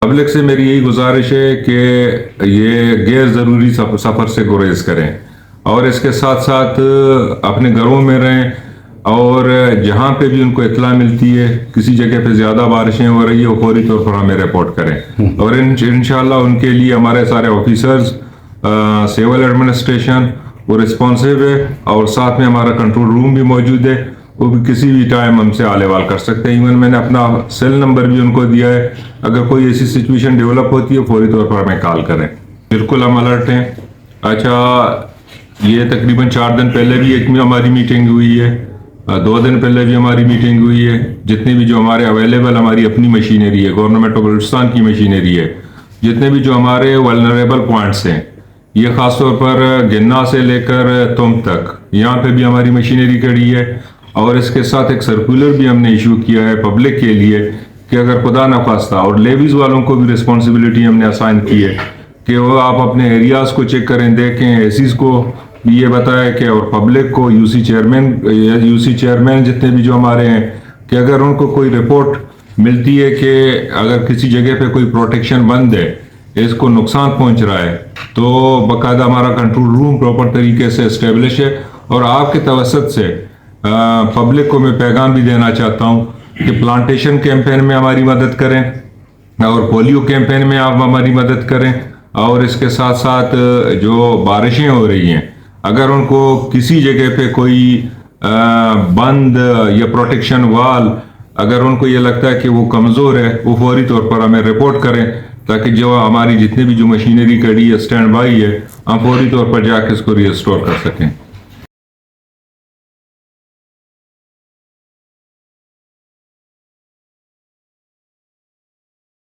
Public से मेरी यही गुजारिश है कि ये गैर ज़रूरी सफ़र से गुरेज करें और इसके साथ साथ अपने घरों में रहें और जहाँ पे भी उनको इत्तला मिलती है किसी जगह पे ज़्यादा बारिशें हो रही है वो फौरी तौर पर हमें रिपोर्ट करें और इंशाल्लाह उनके लिए हमारे सारे ऑफिसर्स सिविल एडमिनिस्ट्रेशन वो रिस्पॉन्सिव है और साथ में हमारा कंट्रोल रूम भी मौजूद है। वो भी किसी भी टाइम हमसे आलेवाल कर सकते हैं। इवन मैंने अपना सेल नंबर भी उनको दिया है, अगर कोई ऐसी सिचुएशन डेवलप होती है फौरी तौर पर हमें कॉल करें। बिल्कुल हम अलर्ट हैं। अच्छा, ये तकरीबन 4 दिन पहले भी एक में हमारी मीटिंग हुई है, 2 दिन पहले भी हमारी मीटिंग हुई है। जितने भी जो हमारे अवेलेबल हमारी अपनी मशीनरी है, गवर्नमेंट ऑफ बलूचिस्तान की मशीनरी है, जितने भी जो हमारे वल्नरेबल पॉइंट्स हैं, ये खासतौर पर गिन्ना से लेकर तुम तक यहाँ पे भी हमारी मशीनरी खड़ी है। और इसके साथ एक सर्कुलर भी हमने इशू किया है पब्लिक के लिए कि अगर खुदा न खास्ता, और लेवीज वालों को भी रिस्पॉन्सिबिलिटी हमने असाइन की है कि वो आप अपने एरियाज को चेक करें, देखें, एसीज को भी ये बताएं कि और पब्लिक को यूसी चेयरमैन जितने भी जो हमारे हैं कि अगर उनको कोई रिपोर्ट मिलती है कि अगर किसी जगह पे कोई प्रोटेक्शन बंद है, इसको नुकसान पहुंच रहा है, तो बाकायदा हमारा कंट्रोल रूम प्रॉपर तरीके से इस्टेब्लिश है। और आपके तवसत से पब्लिक को मैं पैगाम भी देना चाहता हूँ कि प्लांटेशन कैंपेन में हमारी मदद करें और पोलियो कैंपेन में आप हमारी मदद करें। और इसके साथ साथ जो बारिशें हो रही हैं, अगर उनको किसी जगह पे कोई बंद या प्रोटेक्शन वाल अगर उनको ये लगता है कि वो कमज़ोर है, वो फौरी तौर पर हमें रिपोर्ट करें ताकि जो हमारी जितनी भी जो मशीनरी खड़ी है, स्टैंड बाई है, हम फौरी तौर पर जाके इसको रिस्टोर कर सकें।